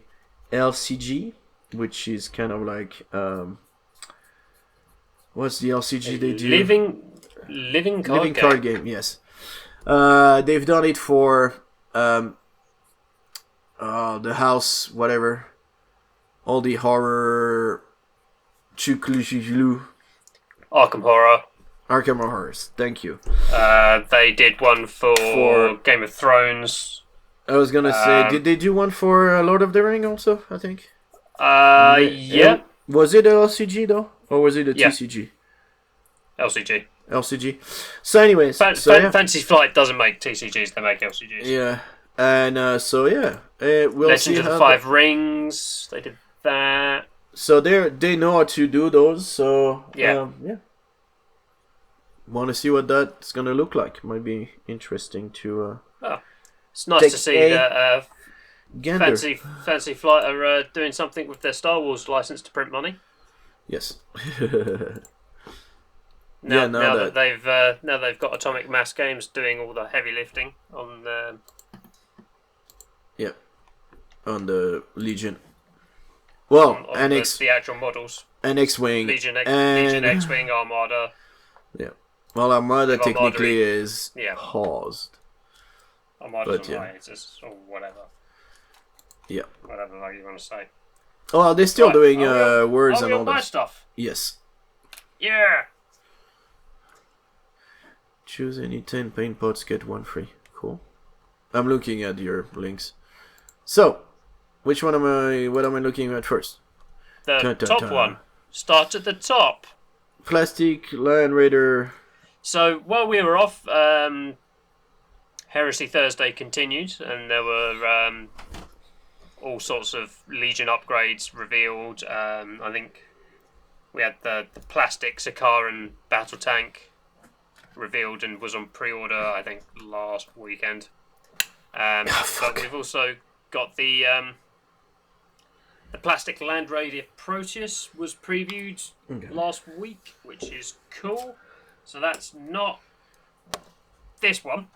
LCG, which is kind of like what's the LCG they do? Living card game. Yes, they've done it for the house, whatever, all the horror, Arkham Horrors. Thank you. They did one for Game of Thrones. I was gonna say, did they do one for Lord of the Ring also? I think. Yeah. Was it a LCG though, or was it a TCG? LCG. So, anyways, Fantasy Flight doesn't make TCGs; they make LCGs. Yeah, and we'll Legend see of the how Five Rings. They did that. So they know how to do those. So yeah. Want to see what that's gonna look like? Might be interesting to. It's nice to see that Fantasy Flight are doing something with their Star Wars license to print money. Yes. Now that they've got Atomic Mass Games doing all the heavy lifting on on the Legion. Well, on the actual models. And X-Wing. Legion X-Wing, Armada. Yeah. Well, Armada technically is paused. Armada's on hiatus or whatever. Yeah. Whatever you want to say. Oh, they're still doing words and all that stuff. Yes. Yeah. Choose any 10 paint pots, get one free. Cool. I'm looking at your links. So, what am I looking at first? The top one. Start at the top. Plastic Land Raider. So, while we were off, Heresy Thursday continued, and there were all sorts of Legion upgrades revealed. I think we had the plastic Sakaran battle tank revealed and was on pre-order, I think, last weekend. But we've also got the plastic Land Raider Proteus was previewed last week, which is cool. So that's not this one.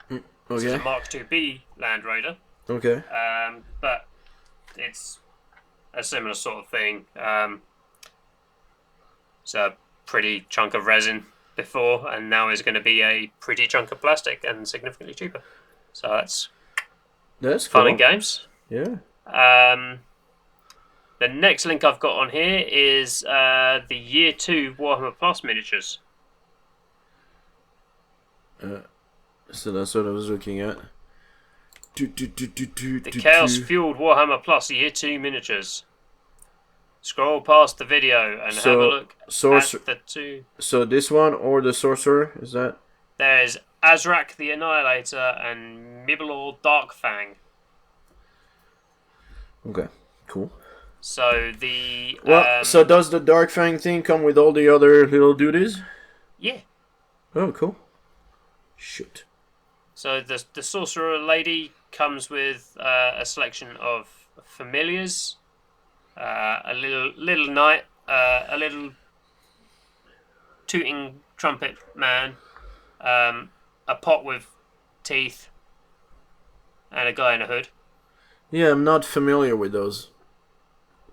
This is a Mark IIB Land Raider. Okay. But it's a similar sort of thing. It's a pretty chunk of resin before, and now is going to be a pretty chunk of plastic and significantly cheaper. So that's fun cool. and games. Yeah. The next link I've got on here is the Year 2 Warhammer Plus miniatures. So that's what I was looking at. The Chaos Fueled Warhammer Plus Year 2 miniatures. Scroll past the video and have a look at the two. So this one or the Sorcerer, is that? There's Azrak the Annihilator and Mibelor Darkfang. Okay, cool. So so does the Darkfang thing come with all the other little duties? Yeah. Oh, cool. Shoot. So the Sorcerer Lady comes with a selection of familiars, a little knight, a little tooting trumpet man, a pot with teeth, and a guy in a hood. Yeah, I'm not familiar with those.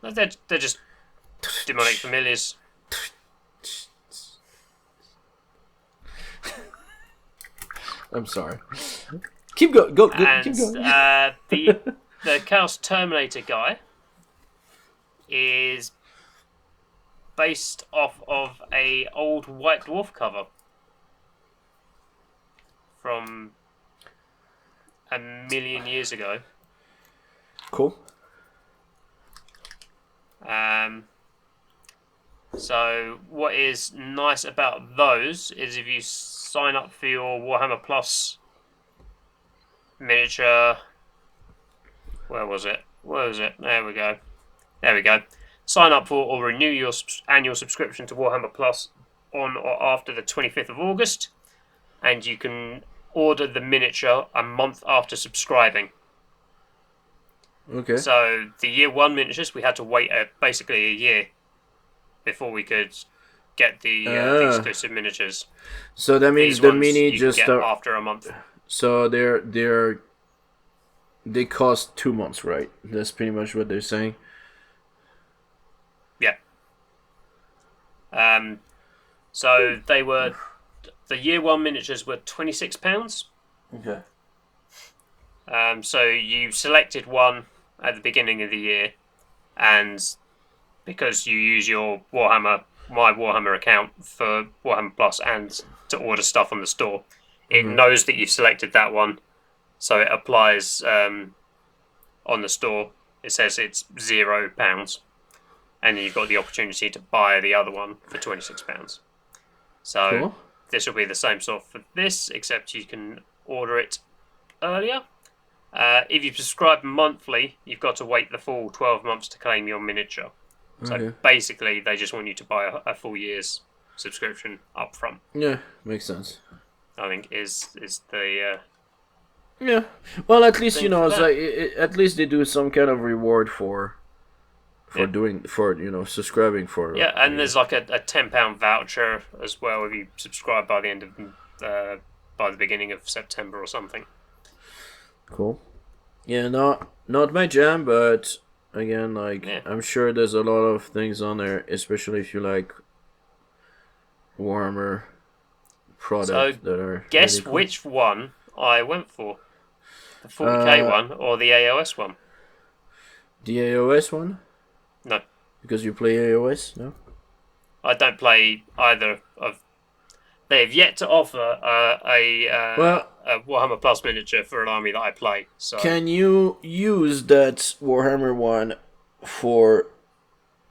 They're just demonic familiars. I'm sorry. Keep going. Keep going. The Chaos Terminator guy is based off of a old White Dwarf cover from a million years ago. Cool. So what is nice about those is if you sign up for your Warhammer Plus miniature, where was it? Where was it? There we go. There we go. Sign up for or renew your annual subscription to Warhammer Plus on or after the 25th of August, and you can order the miniature a month after subscribing. Okay. So the year 1 miniatures, we had to wait basically a year before we could get the exclusive miniatures. So that means These the ones mini you just get after a month. So they cost 2 months, right? That's pretty much what they're saying. Yeah. So they were the year 1 miniatures were £26. Okay. So you selected one at the beginning of the year, and because you use your My Warhammer account for Warhammer Plus and to order stuff on the store, it knows that you've selected that one, so it applies on the store. It says it's £0, and then you've got the opportunity to buy the other one for £26. So Cool. This will be the same sort for this, except you can order it earlier. If you subscribe monthly, you've got to wait the full 12 months to claim your miniature. So basically, they just want you to buy a full year's subscription up front. Yeah, makes sense. I think is the Yeah. Well, at least thing you know, for it's like at least they do some kind of reward for Yeah. subscribing for. yeah, and there's like a £10 voucher as well if you subscribe by the end of by the beginning of September or something. Cool. Yeah, not my jam, but again, like I'm sure there's a lot of things on there, especially if you like Warhammer products that are. Guess really cool. which one I went for? The 40k one or the AOS one? The AOS one? No. Because you play AOS? No? I don't play either of. They have yet to offer a Warhammer Plus miniature for an army that I play. So can you use that Warhammer one for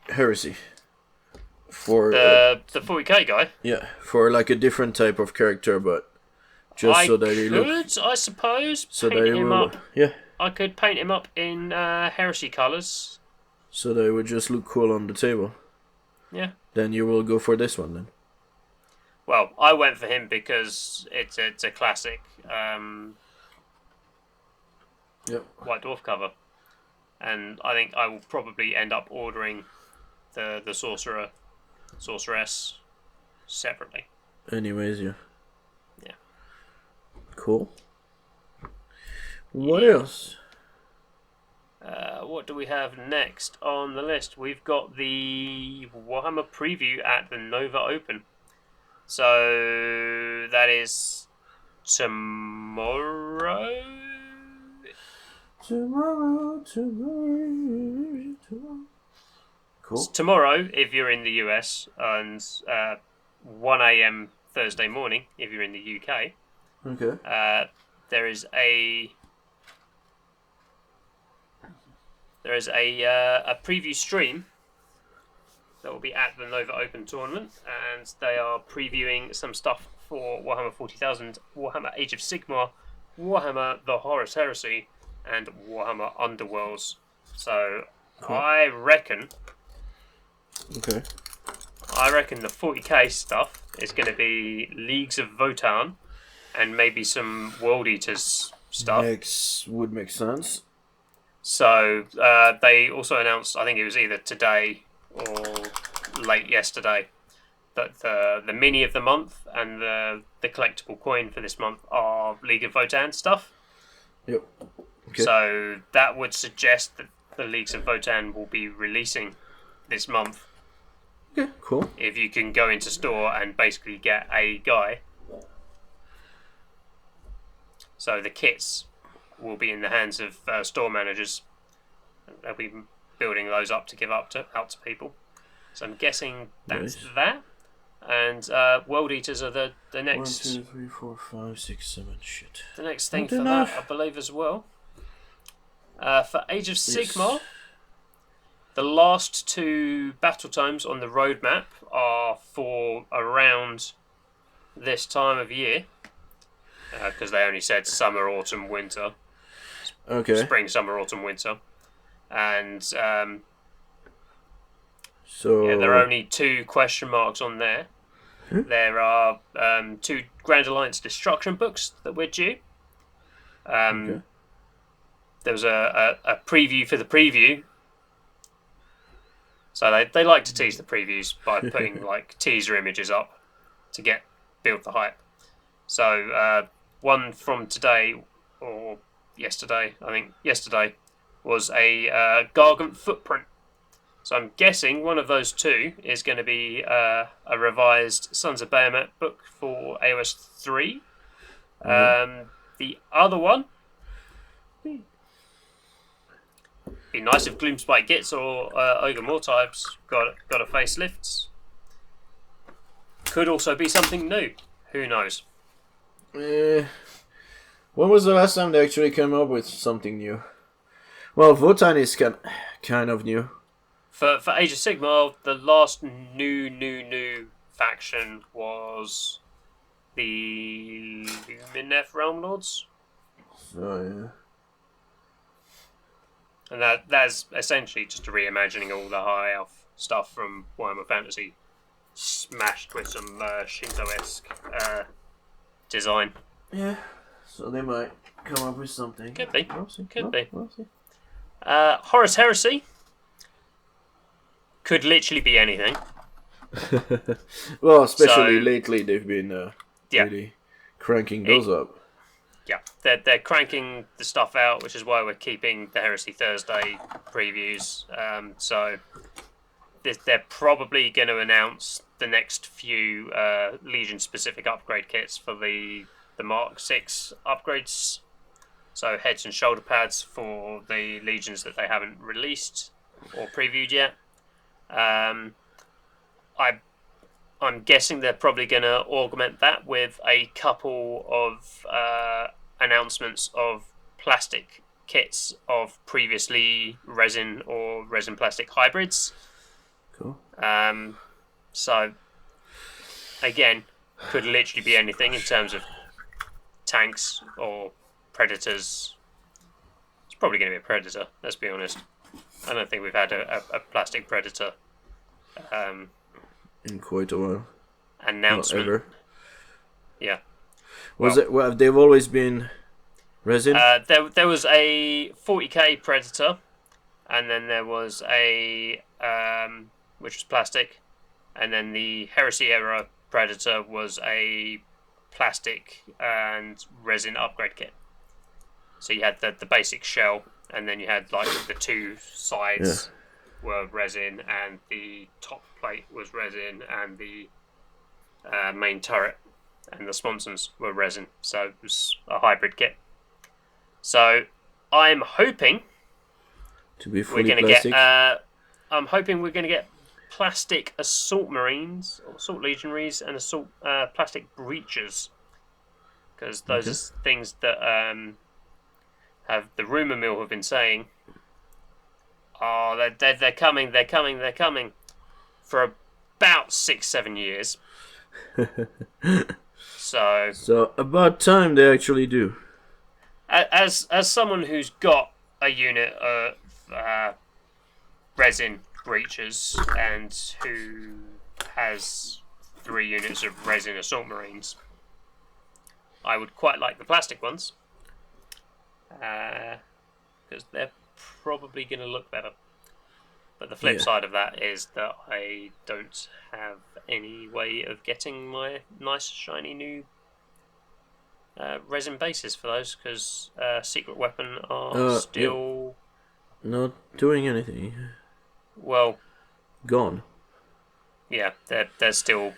Heresy? For the 40k guy? yeah, for like a different type of character, but just so that he looks. I suppose, So paint that him will, up. yeah. I could paint him up in Heresy colours. So that it would just look cool on the table. Yeah. Then you will go for this one then. Well, I went for him because it's a classic White Dwarf cover, and I think I will probably end up ordering the Sorceress separately. Anyways, yeah. Yeah. Cool. What else? What do we have next on the list? We've got the Warhammer preview at the Nova Open. So that is tomorrow. Tomorrow. Cool. It's tomorrow if you're in the US, and 1 a.m. Thursday morning if you're in the UK. Okay. There is a preview stream that will be at the Nova Open tournament, and they are previewing some stuff for Warhammer 40,000, Warhammer Age of Sigmar, Warhammer The Horus Heresy, and Warhammer Underworlds. So Cool. I reckon Okay. the 40k stuff is going to be Leagues of Votann and maybe some World Eaters stuff. Would make sense. So they also announced, I think it was either today or late yesterday, that the mini of the month and the collectible coin for this month are League of Votann stuff. Yep. Okay. So that would suggest that the Leagues of Votann will be releasing this month. Okay, cool. If you can go into store and basically get a guy. So the kits will be in the hands of store managers. They'll be building those up to give out to people. So I'm guessing that's Nice. that. And World Eaters are the next 1, 2, 3, 4, 5, 6, 7. Shit. the next thing Not for enough. that, I believe, as well. For Age of Sigmar, the last 2 battle times on the roadmap are for around this time of year, because they only said summer, autumn, winter. Okay. Spring, summer, autumn, winter. and So there are only 2 question marks on there. There are 2 Grand Alliance Destruction books that we're due. okay. There was a preview for the preview. So they like to tease the previews by putting like teaser images up to build the hype. So one from today or yesterday, I think yesterday, was a Gargant footprint. So I'm guessing one of those 2 is going to be a revised Sons of Bahamut book for AOS 3. The other one, be nice if Gloomspite gets or Ogre Mortypes got a facelift. Could also be something new. Who knows? When was the last time they actually came up with something new? Well, Votan is kind of new. For Age of Sigmar, the last new faction was the Lumineth Realm Lords. So, And that's essentially just a reimagining all the high elf stuff from Warhammer Fantasy, smashed with some Shinto-esque design. yeah. So they might come up with something. Could be. We'll see. Could be. We'll see. Horus Heresy could literally be anything. Well, especially lately, they've been Yeah. really cranking those up. Yeah, they're cranking the stuff out, which is why we're keeping the Heresy Thursday previews. So they're probably going to announce the next few Legion-specific upgrade kits for the Mark 6 upgrades. So heads and shoulder pads for the Legions that they haven't released or previewed yet. I'm guessing they're probably going to augment that with a couple of announcements of plastic kits of previously resin or resin plastic hybrids. Cool. So again, could literally be anything in terms of tanks or predators. It's probably going to be a predator, let's be honest. I don't think we've had a plastic predator In quite a while. announcement. Not ever. Yeah. Was it? Well, they've always been resin. There was a 40k predator, and then there was a which was plastic, and then the Heresy era predator was a plastic and resin upgrade kit. So you had the basic shell, and then you had like the 2 sides were resin, and the top plate was resin, and the main turret and the sponsons were resin. So it was a hybrid kit. So I'm hoping To be we're fully going to plastic. get. I'm hoping we're going to get plastic assault marines, or assault legionaries, and assault plastic breachers, because those are things that have the rumor mill have been saying. Oh, they're coming for about 6-7 years. So about time they actually do. as someone who's got a unit of resin breachers and who has 3 units of resin assault marines, I would quite like the plastic ones, because they're probably going to look better. But the flip side of that is that I don't have any way of getting my nice shiny new resin bases for those, because Secret Weapon are still Not doing anything. well Gone. yeah, they're still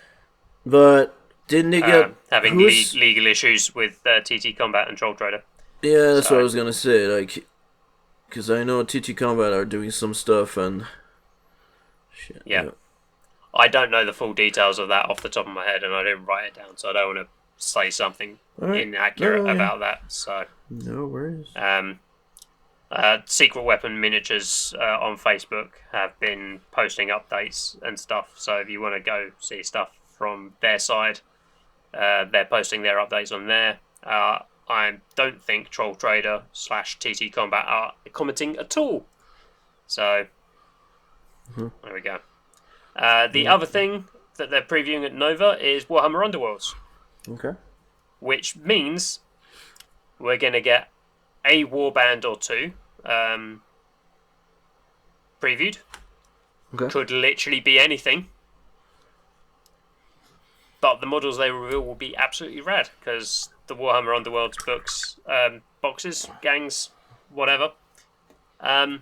But didn't they get having legal issues with TT Combat and Troll Trader. Yeah, that's what I was gonna say. Like, because I know TT Combat are doing some stuff and shit. Yeah. I don't know the full details of that off the top of my head, and I didn't write it down, so I don't want to say something inaccurate about that. So no worries. Secret Weapon Miniatures on Facebook have been posting updates and stuff. So if you want to go see stuff from their side, they're posting their updates on there. I don't think Troll Trader / TT Combat are commenting at all So there we go. The other thing that they're previewing at Nova is Warhammer Underworlds. Okay. Which means we're going to get a warband or two previewed. Okay. Could literally be anything. But the models they reveal will be absolutely rad, because the Warhammer Underworlds books, boxes, gangs, whatever, they're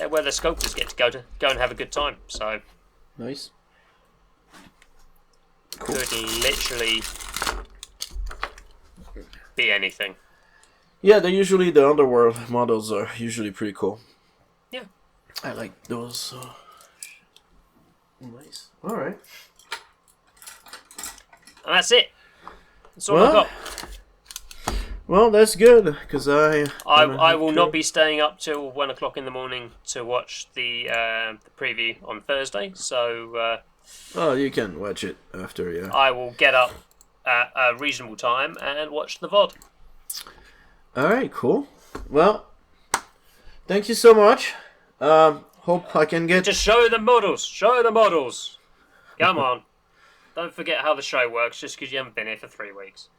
where the sculptors get to go and have a good time. So nice. Cool. Could literally be anything. Yeah, the Underworld models are usually pretty cool. Yeah. I like those. Nice. Alright. And that's it. That's all I've got. Well, that's good, because I will not be staying up till 1 o'clock in the morning to watch the preview on Thursday, so... oh, you can watch it after, yeah. I will get up at a reasonable time and watch the VOD. Alright, cool. Well, thank you so much. Hope I can get... Just show the models! Show the models! Come on. Don't forget how the show works just because you haven't been here for 3 weeks.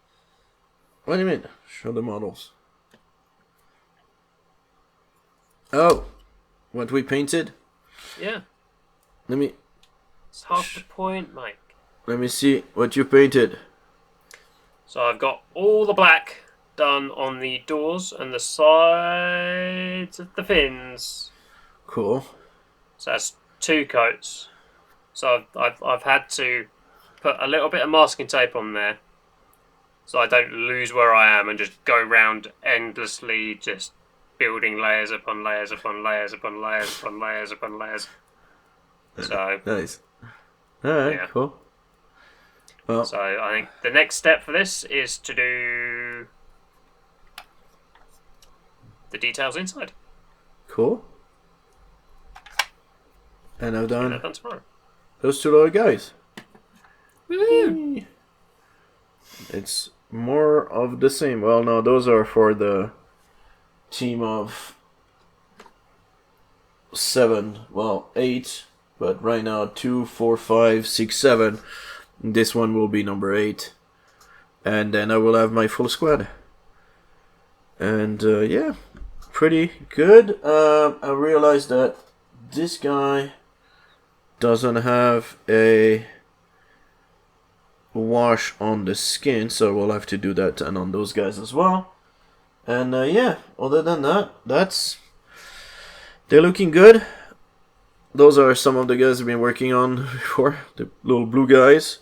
What do you mean? Show the models. Oh, what we painted? Yeah. Let me... It's half the point, Mike. Let me see what you painted. So I've got all the black done on the doors and the sides of the fins. Cool. So that's 2 coats. So I've had to put a little bit of masking tape on there, so I don't lose where I am and just go round endlessly, just building layers upon layers upon layers upon layers upon layers upon layers. So nice. Alright, yeah. Cool. Well, so I think the next step for this is to do the details inside. Cool. And I've Get that done done tomorrow. those 2 little guys. Woo! It's more of the same. Well, no, those are for the team of 7, well, 8, but right now 2, 4, 5, 6, 7. This one will be number 8, and then I will have my full squad. And yeah, pretty good. I realized that this guy doesn't have a wash on the skin, so we'll have to do that and on those guys as well. And yeah, other than that, they're looking good. Those are some of the guys I've been working on before, the little blue guys.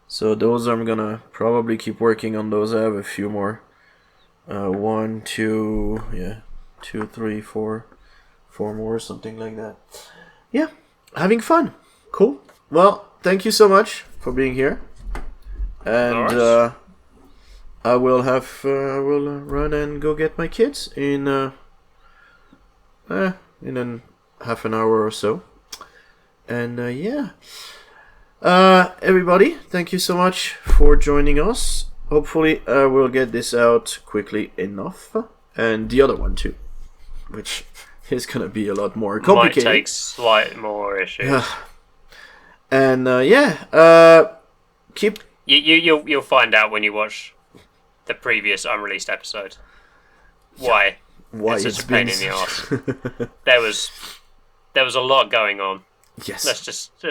So those I'm gonna probably keep working on those. I have a few more. 1, 2, yeah, 2, 3, 4 more, something like that. Yeah, having fun. Cool. Well, thank you so much for being here. And I will run and go get my kids in half an hour or so. And yeah, everybody, thank you so much for joining us. Hopefully, we'll get this out quickly enough, and the other one too, which is gonna be a lot more complicated. Might take slight more issues. And yeah, keep. You'll find out when you watch the previous unreleased episode why it's such a pain in the arse. there was a lot going on. Yes. Let's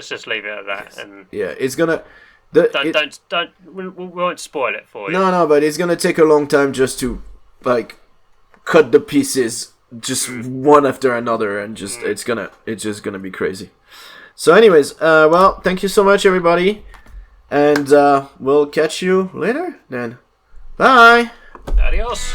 just leave it at that. Yes. And yeah, it's gonna. We won't spoil it for you. No, but it's gonna take a long time just to like cut the pieces just one after another, and just it's just gonna be crazy. So, anyways, well, thank you so much, everybody, and we'll catch you later then. Bye. Adios.